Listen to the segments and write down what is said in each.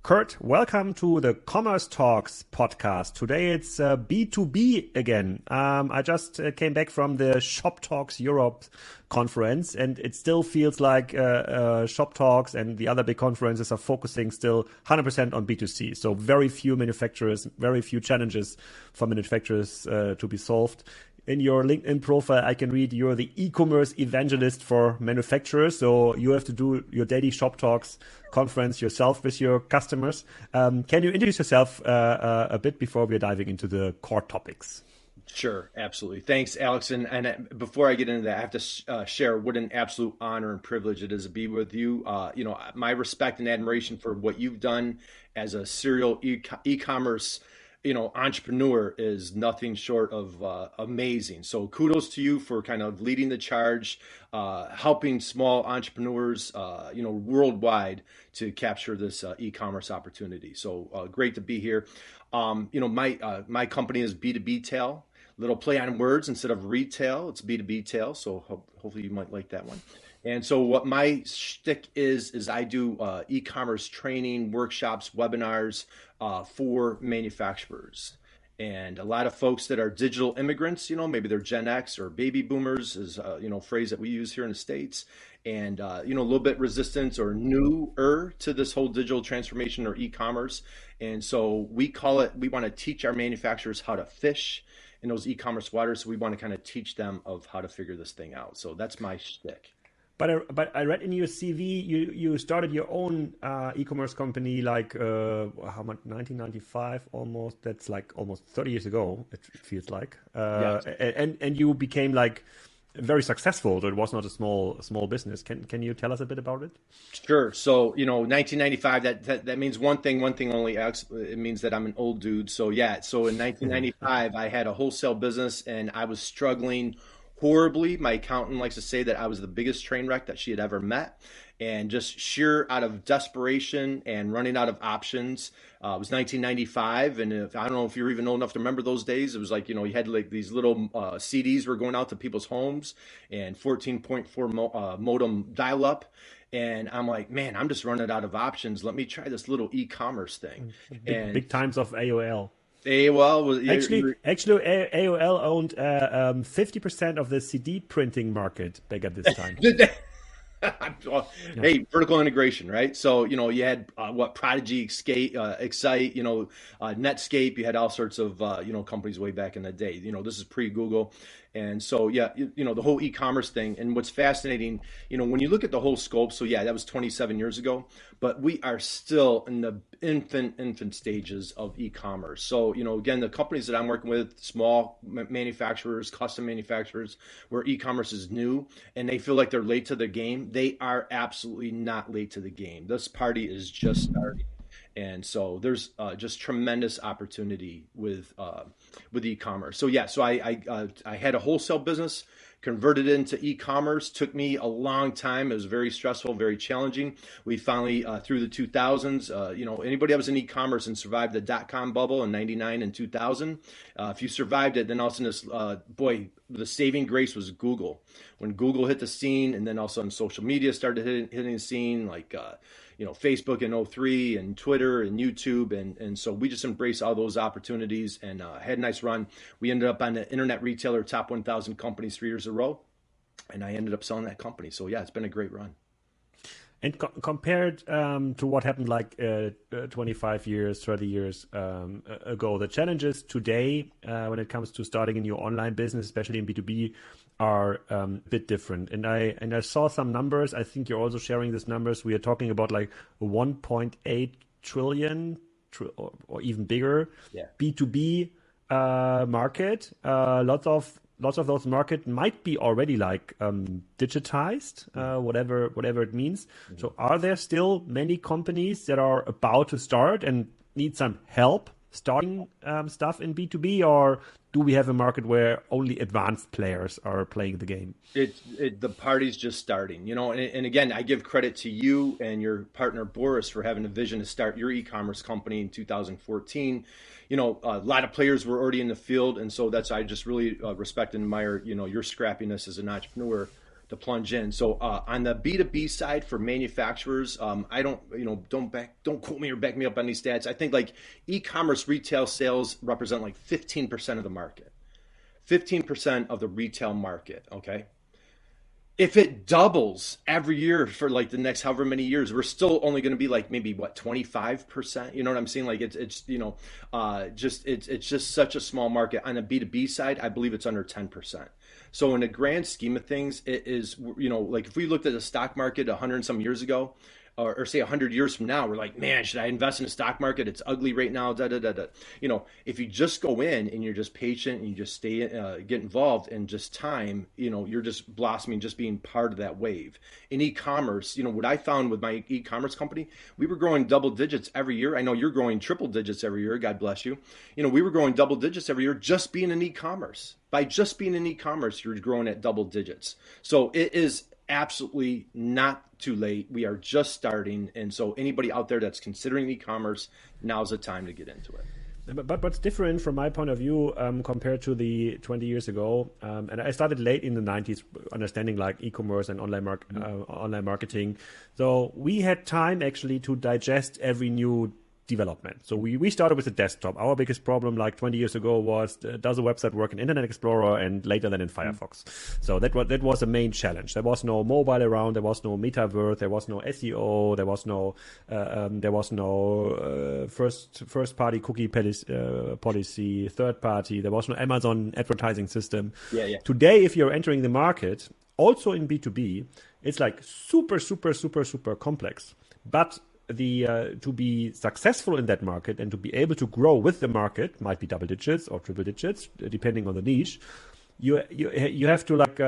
Curt, welcome to the Commerce Talks podcast. Today it's B2B again. I just came back from the Shop Talks Europe conference, and it still feels like Shop Talks and the other big conferences are focusing still 100% on B2C. So very few manufacturers, very few challenges for manufacturers to be solved. In your LinkedIn profile, I can read you're the e-commerce evangelist for manufacturers. So you have to do your daily Shop Talks conference yourself with your customers. Can you introduce yourself a bit before we're diving into the core topics? Sure, absolutely. Thanks, Alex. And before I get into that, I have to share what an absolute honor and privilege it is to be with you. My respect and admiration for what you've done as a serial e-commerce entrepreneur is nothing short of amazing. So kudos to you for kind of leading the charge, helping small entrepreneurs, worldwide to capture this e-commerce opportunity. So great to be here. My company is B2Btail. Little play on words, instead of retail, it's B2Btail. So hopefully you might like that one. And so what my shtick is I do e-commerce training, workshops, webinars for manufacturers. And a lot of folks that are digital immigrants, maybe they're Gen X or baby boomers is, a phrase that we use here in the States. And, a little bit resistant or newer to this whole digital transformation or e-commerce. And so we want to teach our manufacturers how to fish in those e-commerce waters. So we want to kind of teach them of how to figure this thing out. So that's my shtick. But I read in your CV you started your own e-commerce company like how much 1995 almost. That's like almost 30 years ago. It feels like. Yes. And you became like very successful. So it was not a small business. Can you tell us a bit about it? Sure. So 1995. That means one thing only. Alex. It means that I'm an old dude. So yeah. So in 1995, I had a wholesale business and I was struggling horribly. My accountant likes to say that I was the biggest train wreck that she had ever met, and just sheer out of desperation and running out of options. It was 1995, and I don't know if you're even old enough to remember those days. It was like, you had like these little CDs were going out to people's homes and 14.4 modem dial-up. And I'm like, man, I'm just running out of options. Let me try this little e-commerce thing. Big times of AOL. AOL was actually AOL owned 50% of the CD printing market back at this time. Hey, vertical integration, right? So you had Prodigy, Excite, Netscape. You had all sorts of companies way back in the day. This is pre-Google. And so, yeah, the whole e-commerce thing. And what's fascinating, when you look at the whole scope, so yeah, that was 27 years ago, but we are still in the infant stages of e-commerce. So, again, the companies that I'm working with, small manufacturers, custom manufacturers, where e-commerce is new and they feel like they're late to the game, they are absolutely not late to the game. This party is just starting. And so there's just tremendous opportunity with e-commerce. So yeah, so I had a wholesale business, converted into e-commerce. Took me a long time. It was very stressful, very challenging. We finally, through the 2000s, anybody that was in e-commerce and survived the dot-com bubble in 99 and 2000, if you survived it, then all of a sudden the saving grace was Google. When Google hit the scene, and then all of a sudden social media started hitting the scene, like Facebook in 2003 and Twitter and YouTube. And so we just embraced all those opportunities and had a nice run. We ended up on the Internet Retailer Top 1,000 Companies 3 years in a row. And I ended up selling that company. So yeah, it's been a great run. And compared to what happened like 25 years, 30 years ago, the challenges today when it comes to starting a new online business, especially in B2B, are a bit different. And I saw some numbers. I think you're also sharing these numbers. We are talking about like 1.8 trillion or even bigger B2B market. Lots of those market might be already like digitized, whatever it means. Mm-hmm. So are there still many companies that are about to start and need some help starting stuff in B2B, or do we have a market where only advanced players are playing the game? The party's just starting, and again, I give credit to you and your partner Boris for having a vision to start your e-commerce company in 2014. A lot of players were already in the field, and so I just really respect and admire, your scrappiness as an entrepreneur. to plunge in. So on the B2B side for manufacturers, I don't, don't quote me or back me up on these stats. I think like e-commerce retail sales represent like 15% of the market, 15% of the retail market. Okay. If it doubles every year for like the next however many years, we're still only going to be like maybe what, 25%. You know what I'm saying? Like it's it's just such a small market. On the B2B side, I believe it's under 10%. So in the grand scheme of things, it is, like if we looked at the stock market 100 and some years ago, or say 100 years from now, we're like, man, should I invest in the stock market? It's ugly right now. Da, da, da, da. If you just go in and you're just patient and you just stay, get involved in just time, you're just blossoming, just being part of that wave. In e-commerce, what I found with my e-commerce company, we were growing double digits every year. I know you're growing triple digits every year. God bless you. We were growing double digits every year just being in e-commerce. By just being in e-commerce, you're growing at double digits. So it is absolutely not too late. We are just starting. And so anybody out there that's considering e-commerce, now's the time to get into it. But what's different from my point of view compared to the 20 years ago, and I started late in the 90s understanding like e-commerce and online marketing. So we had time actually to digest every new development. So we started with the desktop. Our biggest problem like 20 years ago was, does a website work in Internet Explorer and later than in Firefox? So that was a main challenge. There was no mobile around, there was no metaverse, there was no SEO, there was no first party cookie policy, third party, there was no Amazon advertising system. Yeah. Today, if you're entering the market, also in B2B, it's like super, super, super, super complex. But to be successful in that market and to be able to grow with the market, might be double digits or triple digits depending on the niche, you have to like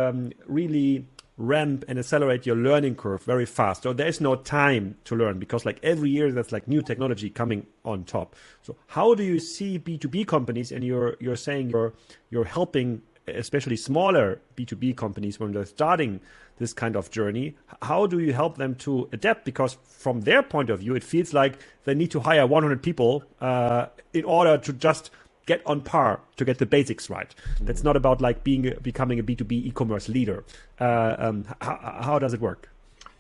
really ramp and accelerate your learning curve very fast. So there is no time to learn because like every year there's like new technology coming on top. So how do you see B2B companies, and you're saying you're helping especially smaller B2B companies when they're starting this kind of journey, how do you help them to adapt? Because from their point of view, it feels like they need to hire 100 people in order to just get on par, to get the basics right. That's not about like becoming a B2B e-commerce leader. How does it work?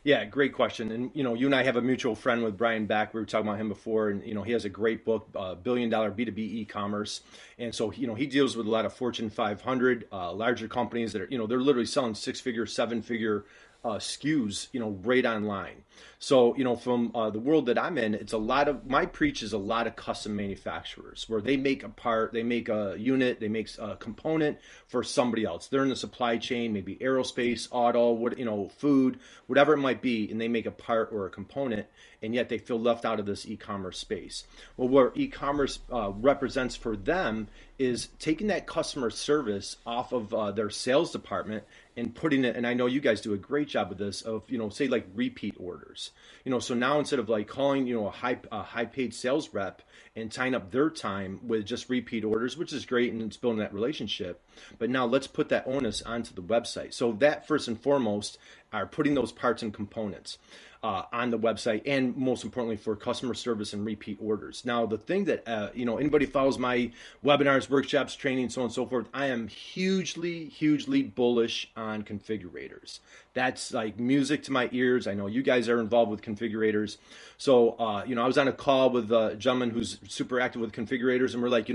Yeah, great question. And, you and I have a mutual friend with Brian Back. We were talking about him before, and, he has a great book, $1 billion B2B e-commerce. And so, he deals with a lot of Fortune 500, larger companies that are, they're literally selling 6-figure, 7-figure SKUs, right online. So, from the world that I'm in, it's a lot of, my preach is a lot of custom manufacturers where they make a part, they make a unit, they make a component for somebody else. They're in the supply chain, maybe aerospace, auto, food, whatever it might be, and they make a part or a component, and yet they feel left out of this e-commerce space. Well, where e-commerce represents for them is taking that customer service off of their sales department and putting it, and I know you guys do a great job of this, of, say like repeat orders. So now instead of like calling, a high paid sales rep and tying up their time with just repeat orders, which is great and it's building that relationship, but now let's put that onus onto the website. So that first and foremost are putting those parts and components on the website, and most importantly for customer service and repeat orders. Now, the thing that, anybody follows my webinars, workshops, training, so on and so forth, I am hugely, hugely bullish on configurators. That's like music to my ears. I know you guys are involved with configurators. So, I was on a call with a gentleman who's super active with configurators, and we're like,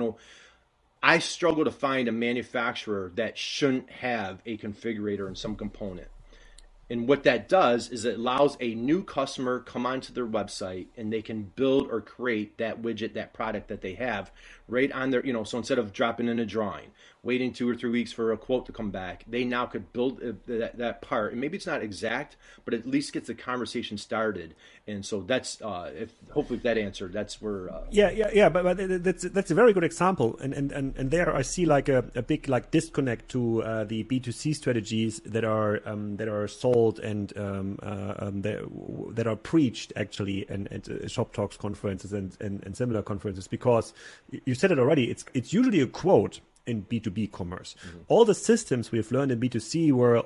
I struggle to find a manufacturer that shouldn't have a configurator in some component. And what that does is it allows a new customer come onto their website and they can build or create that widget, that product that they have right on their, so instead of dropping in a drawing, waiting 2 or 3 weeks for a quote to come back, they now could build that part. And maybe it's not exact, but at least gets the conversation started. And so that's, hopefully that answered, that's where. Yeah. But that's a very good example. And there I see like a big like disconnect to the B2C strategies that are sold and that are preached actually at Shop Talks conferences and similar conferences, because you said it already, it's usually a quote in B2B commerce. Mm-hmm. All the systems we've learned in B2C were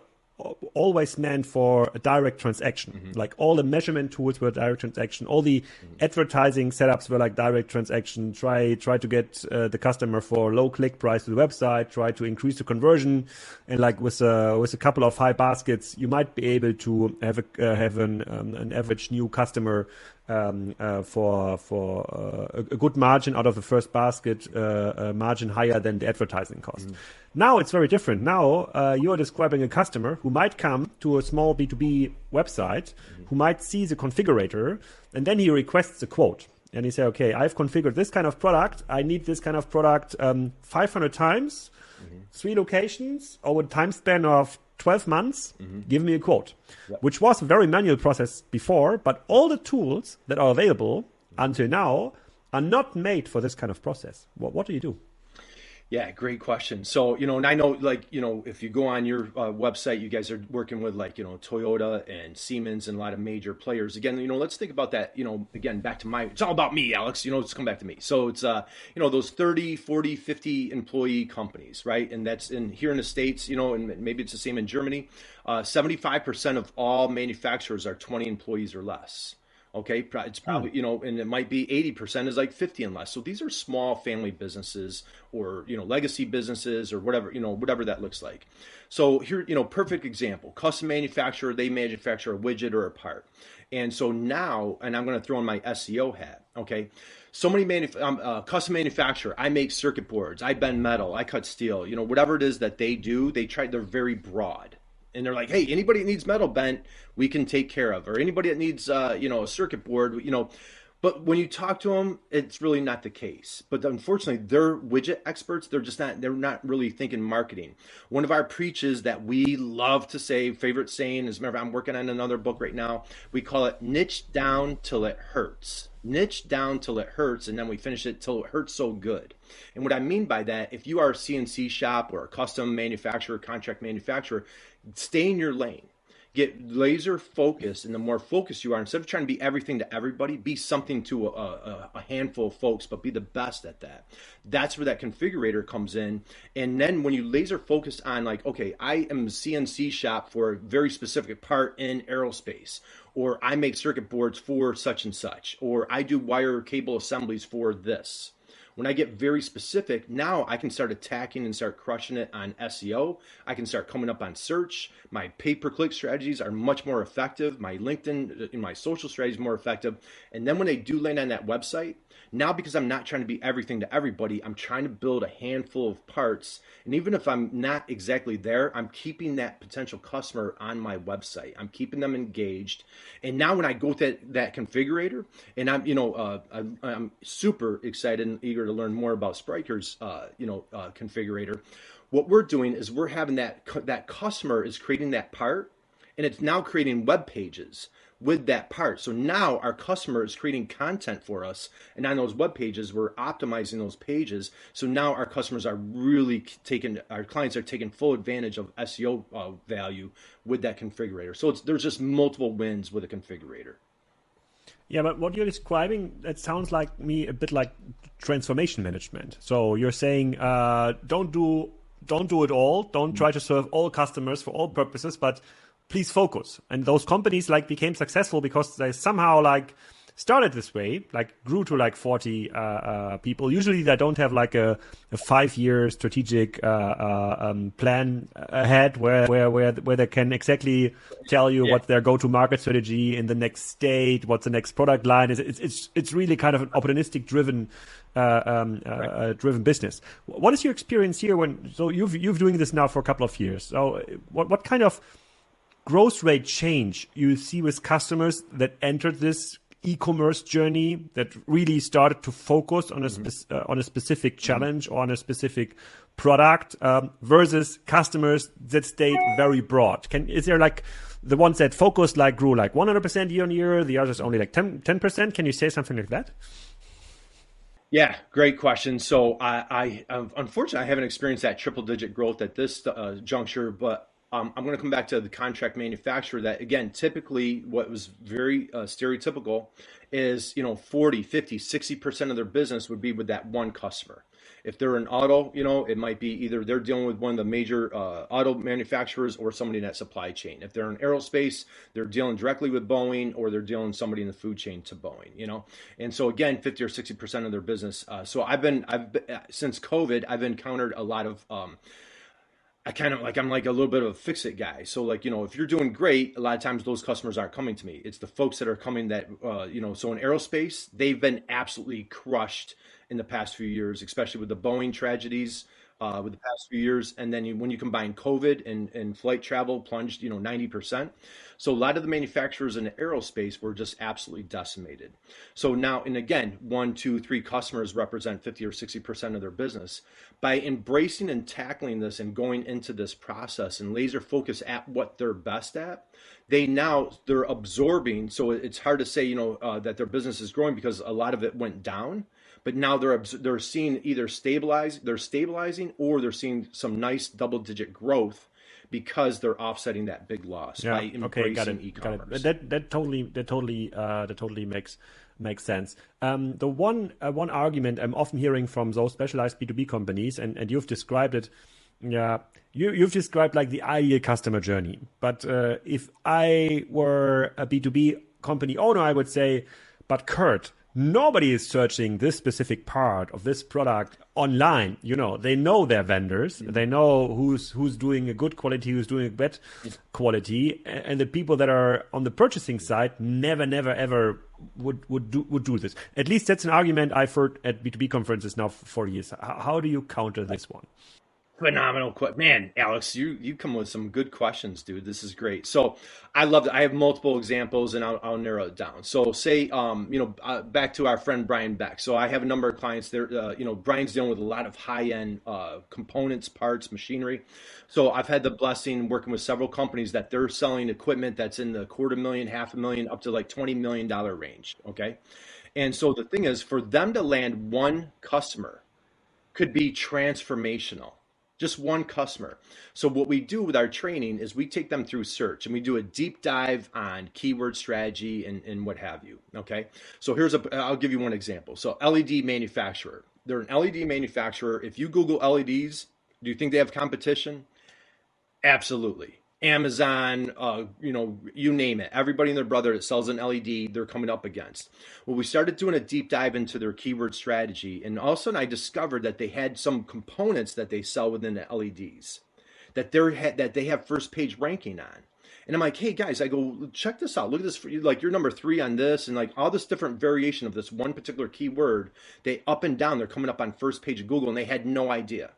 always meant for a direct transaction. Like all the measurement tools were direct transaction. All the advertising setups were like direct transaction. Try to get the customer for low click price to the website. Try to increase the conversion, and like with a couple of high baskets, you might be able to have an average new customer for a good margin out of the first basket, margin higher than the advertising cost. Now it's very different. Now you are describing a customer who might come to a small B2B website, who might see the configurator, and then he requests a quote. And he say, okay, I've configured this kind of product. I need this kind of product 500 times, 3 locations, over a time span of 12 months, give me a quote, which was a very manual process before, but all the tools that are available until now are not made for this kind of process. What do you do? Yeah, great question. So, and I know, like, if you go on your website, you guys are working with like, Toyota and Siemens and a lot of major players. Again, let's think about that, again, back to it's all about me, Alex, let's come back to me. So it's, those 30, 40, 50 employee companies, right? And that's here in the States, and maybe it's the same in Germany. 75% of all manufacturers are 20 employees or less. Okay, it's probably, and it might be 80% is like 50 and less. So these are small family businesses or, legacy businesses or whatever, whatever that looks like. So here, perfect example, custom manufacturer, they manufacture a widget or a part. And so now, and I'm going to throw in my SEO hat, okay? So many custom manufacturer, I make circuit boards, I bend metal, I cut steel, whatever it is that they do, they're very broad. And they're like, hey, anybody that needs metal bent, we can take care of. Or anybody that needs, a circuit board, But when you talk to them, it's really not the case. But unfortunately, they're widget experts. They're not really thinking marketing. One of our preaches that we love to say, favorite saying is, remember, I'm working on another book right now. We call it niche down till it hurts. Niche down till it hurts, and then we finish it till it hurts so good. And what I mean by that, if you are a CNC shop or a custom manufacturer, contract manufacturer, stay in your lane. Get laser focused, and the more focused you are, instead of trying to be everything to everybody, be something to a handful of folks, but be the best at that. That's where that configurator comes in. And then when you laser focus on like, okay, I am a CNC shop for a very specific part in aerospace, or I make circuit boards for such and such, or I do wire cable assemblies for this. When I get very specific, now I can start attacking and start crushing it on SEO. I can start coming up on search. My pay-per-click strategies are much more effective. My LinkedIn and my social strategies are more effective. And then when they do land on that website, now because I'm not trying to be everything to everybody, I'm trying to build a handful of parts. And even if I'm not exactly there, I'm keeping that potential customer on my website. I'm keeping them engaged. And now when I go to that configurator, and I'm super excited and eager to learn more about Spryker's, configurator. What we're doing is we're having that customer is creating that part, and it's now creating web pages with that part. So now our customer is creating content for us, and on those web pages, we're optimizing those pages. So now our customers are our clients are taking full advantage of SEO value with that configurator. So there's just multiple wins with a configurator. Yeah, but what you're describing, that sounds like me a bit like transformation management. So you're saying don't do it all. Don't try to serve all customers for all purposes, but please focus. And those companies became successful because they somehow started this way, grew to 40 people. Usually they don't have a 5-year strategic plan ahead where they can exactly tell you what their go-to-market strategy in the next state, what the next product line is. It's really kind of an opportunistic driven business. What is your experience here so you've doing this now for a couple of years. So what kind of growth rate change you see with customers that entered this e-commerce journey, that really started to focus on a specific challenge or on a specific product versus customers that stayed very broad? Is there the ones that focused grew 100% year on year, the others only 10%? Can you say something like that? Yeah, great question. So I unfortunately I haven't experienced that triple digit growth at this juncture, but I'm going to come back to the contract manufacturer that, again, typically what was very stereotypical is, 40, 50, 60% of their business would be with that one customer. If they're an auto, it might be either they're dealing with one of the major auto manufacturers or somebody in that supply chain. If they're in aerospace, they're dealing directly with Boeing, or they're dealing with somebody in the food chain to Boeing. And so again, 50 or 60% of their business. So I've been since COVID, I've encountered a lot of I'm like a little bit of a fix-it guy. So like, if you're doing great, a lot of times those customers aren't coming to me. It's the folks that are coming that, so in aerospace, they've been absolutely crushed in the past few years, especially with the Boeing tragedies with the past few years. And then when you combine COVID and flight travel plunged, 90%. So a lot of the manufacturers in the aerospace were just absolutely decimated. So now, and again, 1, 2, 3 customers represent 50 or 60% of their business. By embracing and tackling this and going into this process and laser focus at what they're best at, they're absorbing. So it's hard to say, that their business is growing because a lot of it went down. But now they're seeing either stabilizing, or they're seeing some nice double-digit growth because they're offsetting that big loss by embracing e-commerce. That totally makes sense. The one argument I'm often hearing from those specialized B2B companies, and you've described it. Yeah, you've described like the ideal customer journey. But if I were a B2B company owner, I would say, but Curt, nobody is searching this specific part of this product online. They know their vendors. They know who's doing a good quality, who's doing a bad quality. And the people that are on the purchasing side never, ever would do this. At least that's an argument I've heard at B2B conferences now for years. How do you counter this one? Phenomenal. Man, Alex, you come with some good questions, dude. This is great. So I love it. I have multiple examples, and I'll narrow it down. So say, back to our friend Brian Beck. So I have a number of clients there. Brian's dealing with a lot of high-end components, parts, machinery. So I've had the blessing working with several companies that they're selling equipment that's in the $250,000, $500,000, up to like $20 million range. Okay. And so the thing is, for them to land one customer could be transformational. Just one customer. So what we do with our training is we take them through search, and we do a deep dive on keyword strategy and what have you. Okay. So I'll give you one example. So LED manufacturer, they're an LED manufacturer. If you Google LEDs, do you think they have competition? Absolutely. Amazon, you name it. Everybody and their brother that sells an LED, they're coming up against. Well, we started doing a deep dive into their keyword strategy, and all of a sudden I discovered that they had some components that they sell within the LEDs that they have first page ranking on. And I'm like, hey guys, I go, check this out. Look at this. Like, you're number 3 on this, and like all this different variation of this one particular keyword. They up and down, they're coming up on first page of Google, and they had no idea.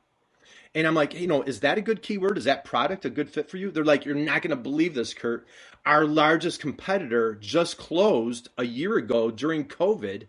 And I'm like, is that a good keyword? Is that product a good fit for you? They're like, you're not going to believe this, Curt. Our largest competitor just closed a year ago during COVID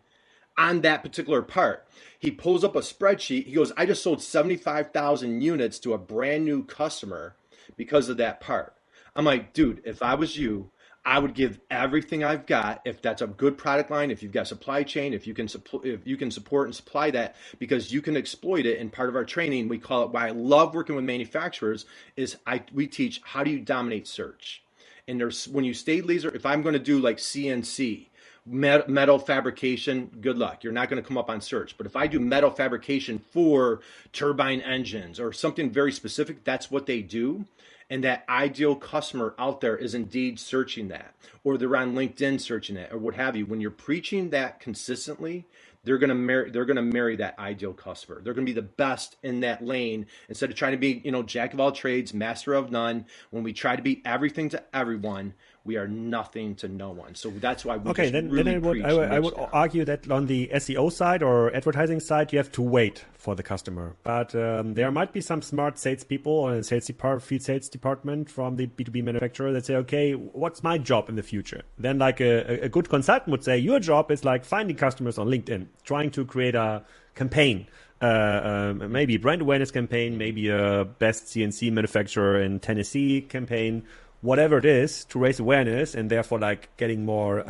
on that particular part. He pulls up a spreadsheet. He goes, I just sold 75,000 units to a brand new customer because of that part. I'm like, dude, if I was you, I would give everything I've got. If that's a good product line, if you've got supply chain, if you can support and supply that, because you can exploit it. And part of our training, we call it, why I love working with manufacturers, is we teach how do you dominate search. And when you stay laser, if I'm going to do like CNC, metal fabrication, good luck. You're not going to come up on search. But if I do metal fabrication for turbine engines or something very specific, that's what they do. And that ideal customer out there is indeed searching that, or they're on LinkedIn searching it, or what have you. When you're preaching that consistently, they're gonna marry that ideal customer. They're gonna be the best in that lane instead of trying to be, jack of all trades, master of none. When we try to be everything to everyone, we are nothing to no one. So that's why we I would argue that on the SEO side or advertising side, you have to wait for the customer. But there might be some smart salespeople or a field sales department from the B2B manufacturer that say, okay, what's my job in the future? Then like a good consultant would say, your job is like finding customers on LinkedIn, trying to create a campaign. Maybe a brand awareness campaign, maybe a best CNC manufacturer in Tennessee campaign, whatever it is, to raise awareness and therefore like getting more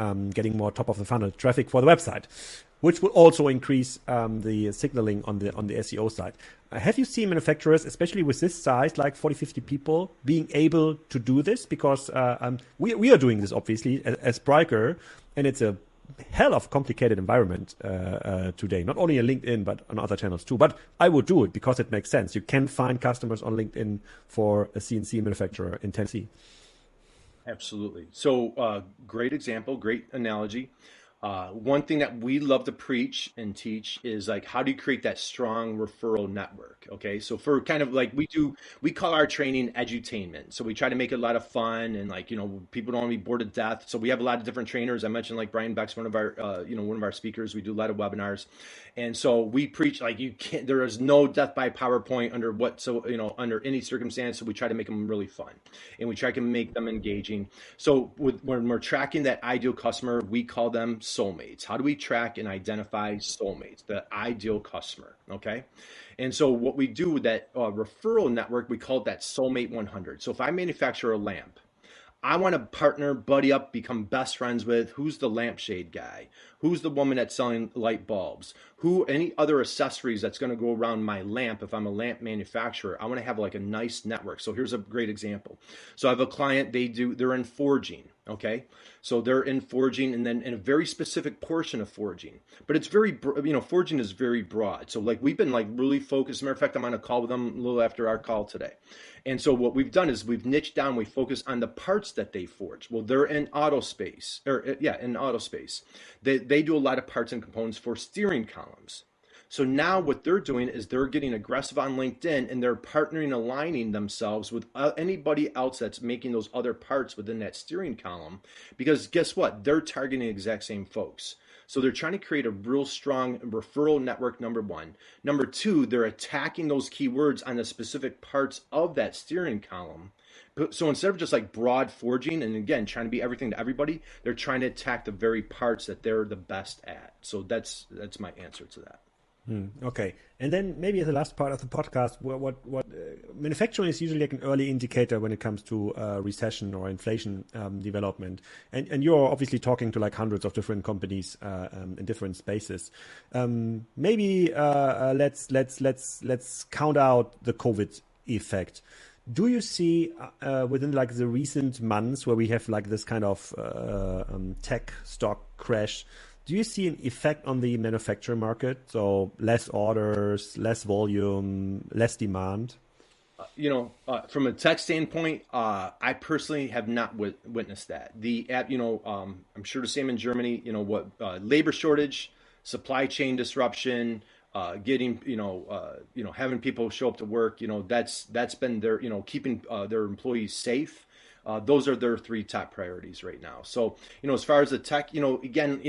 top of the funnel traffic for the website, which will also increase the signaling on the SEO side. Have you seen manufacturers, especially with this size, like 40, 50 people, being able to do this? Because we are doing this obviously as Spryker, and it's a hell of complicated environment today, not only on LinkedIn, but on other channels too. But I would do it because it makes sense. You can find customers on LinkedIn for a CNC manufacturer in Tennessee. Absolutely. So, great example, great analogy. One thing that we love to preach and teach is like, how do you create that strong referral network? Okay. So for kind of like we call our training edutainment. So we try to make it a lot of fun and like, people don't want to be bored to death. So we have a lot of different trainers. I mentioned like Brian Beck's one of our, one of our speakers. We do a lot of webinars. And so we preach like there is no death by PowerPoint under any circumstance. So we try to make them really fun and we try to make them engaging. So when we're tracking that ideal customer, we call them soulmates. How do we track and identify soulmates, the ideal customer? Okay. And so what we do with that referral network, we call it that soulmate 100. So if I manufacture a lamp, I want to partner, buddy up, become best friends with who's the lampshade guy, who's the woman that's selling light bulbs, any other accessories that's going to go around my lamp. If I'm a lamp manufacturer, I want to have like a nice network. So here's a great example. So I have a client, they're in forging. Okay. So they're in forging and then in a very specific portion of forging, but it's forging is very broad. So like we've been like really focused. As a matter of fact, I'm on a call with them a little after our call today. And so what we've done is we've niched down, we focus on the parts that they forge. Well, they're in auto space. They do a lot of parts and components for steering columns. So now what they're doing is they're getting aggressive on LinkedIn and they're partnering, aligning themselves with anybody else that's making those other parts within that steering column. Because guess what? They're targeting the exact same folks. So they're trying to create a real strong referral network, number one. Number two, they're attacking those keywords on the specific parts of that steering column. So instead of just like broad forging and again, trying to be everything to everybody, they're trying to attack the very parts that they're the best at. So that's my answer to that. Okay. And then maybe as the last part of the podcast, what manufacturing is usually like an early indicator when it comes to recession or inflation development. And you're obviously talking to like hundreds of different companies in different spaces. Maybe let's count out the COVID effect. Do you see within like the recent months where we have like this kind of tech stock crash, do you see an effect on the manufacturing market? So less orders, less volume, less demand? From a tech standpoint, I personally have not witnessed that. I'm sure the same in Germany, labor shortage, supply chain disruption, getting, having people show up to work, that's been their, keeping their employees safe. Those are their three top priorities right now. So, as far as the tech, again,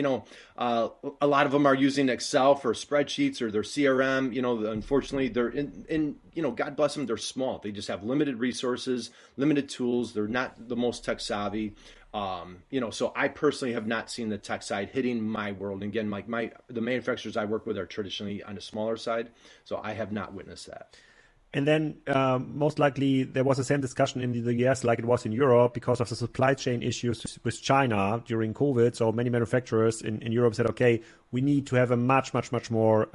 a lot of them are using Excel for spreadsheets or their CRM. Unfortunately, they're in God bless them, they're small. They just have limited resources, limited tools. They're not the most tech savvy. So I personally have not seen the tech side hitting my world. And again, like the manufacturers I work with are traditionally on the smaller side. So I have not witnessed that. And then most likely there was the same discussion in the US like it was in Europe because of the supply chain issues with China during COVID. So many manufacturers in Europe said, okay, we need to have a much more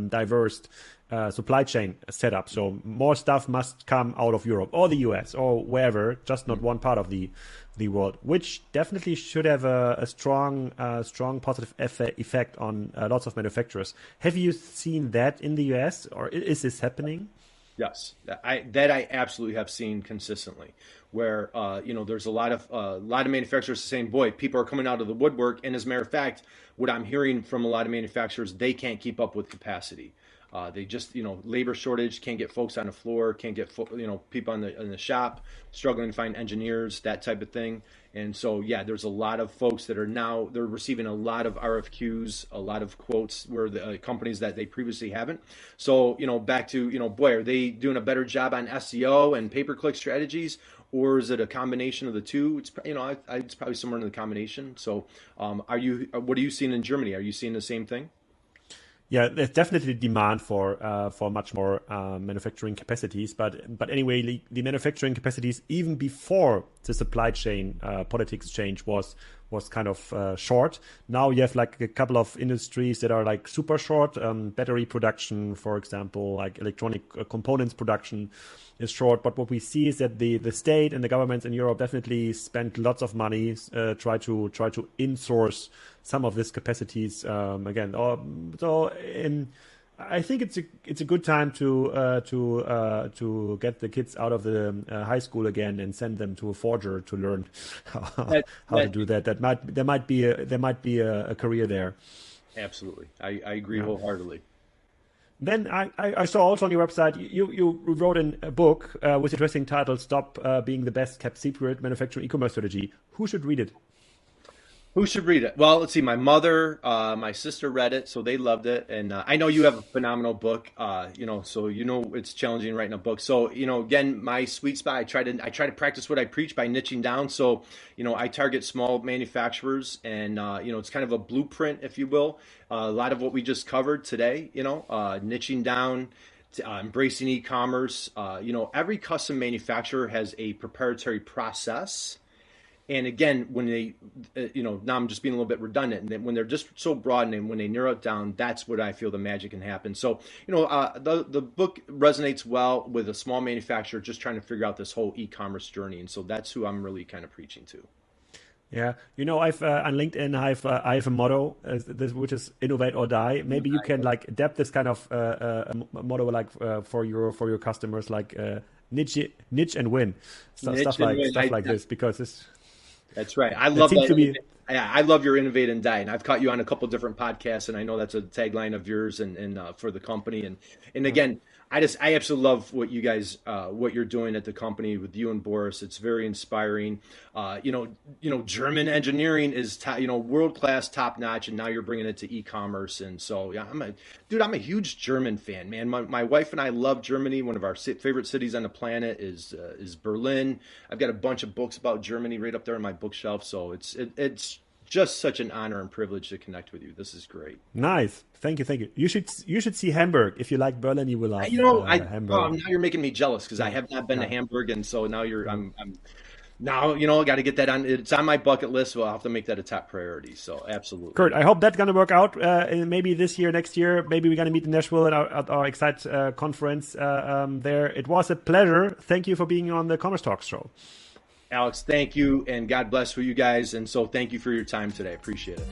diverse supply chain setup. So more stuff must come out of Europe or the US or wherever, just not one part of the world, which definitely should have a strong positive effect on lots of manufacturers. Have you seen that in the US or is this happening? Yes, I absolutely have seen consistently where, there's a lot of manufacturers saying, boy, people are coming out of the woodwork. And as a matter of fact, what I'm hearing from a lot of manufacturers, they can't keep up with capacity. They just, labor shortage, can't get folks on the floor, can't get, people in the shop, struggling to find engineers, that type of thing. And so, yeah, there's a lot of folks that they're receiving a lot of RFQs, a lot of quotes where the companies that they previously haven't. So, back to, boy, are they doing a better job on SEO and pay-per-click strategies? Or is it a combination of the two? It's, it's probably somewhere in the combination. So what are you seeing in Germany? Are you seeing the same thing? Yeah, there's definitely demand for much more manufacturing capacities, but anyway, the manufacturing capacities even before the supply chain politics change was was kind of short. Now you have like a couple of industries that are like super short. Battery production, for example, like electronic components production is short. But what we see is that the state and the governments in Europe definitely spend lots of money try to insource some of these capacities again. I think it's a good time to get the kids out of the high school again and send them to a forger to learn how to do that. There might be a career there. Absolutely, I agree wholeheartedly. Then I saw also on your website you wrote in a book with interesting title, "Stop Being the Best Kept Secret: Manufacturing E-commerce Strategy." Who should read it? Who should read it? Well, let's see. My mother, my sister read it, so they loved it, and I know you have a phenomenal book. So it's challenging writing a book. So again, my sweet spot. I try to practice what I preach by niching down. So I target small manufacturers, and it's kind of a blueprint, if you will. A lot of what we just covered today. Niching down. Embracing e-commerce. Every custom manufacturer has a proprietary process. And again, when they, now I'm just being a little bit redundant, and then when they're just so broad and when they narrow it down, that's what I feel the magic can happen. So, the book resonates well with a small manufacturer just trying to figure out this whole e-commerce journey. And so that's who I'm really kind of preaching to. Yeah, I've on LinkedIn, I have a motto, which is innovate or die. Maybe you can like adapt this kind of motto like for your customers, like niche and win, stuff like this, because this. That's right. I love that. I love your innovate and die, and I've caught you on a couple different podcasts, and I know that's a tagline of yours and for the company. And again, I absolutely love what you guys what you're doing at the company with you and Boris. It's very inspiring. German engineering is world class, top notch, and now you're bringing it to e-commerce. And so yeah, I'm a huge German fan, man. My wife and I love Germany. One of our favorite cities on the planet is Berlin. I've got a bunch of books about Germany right up there on my bookshelf. So it's just such an honor and privilege to connect with you. This is great. Nice. Thank you. You should see Hamburg. If you like Berlin, you will love Hamburg. Now you're making me jealous because I have not been to Hamburg, and so now I got to get that on. It's on my bucket list, so I'll have to make that a top priority. So absolutely. Kurt, I hope that's going to work out. Maybe this year, next year, maybe we're going to meet in Nashville at our Excite conference there. It was a pleasure. Thank you for being on the Commerce Talks show. Alex, thank you, and God bless for you guys. And so thank you for your time today. Appreciate it.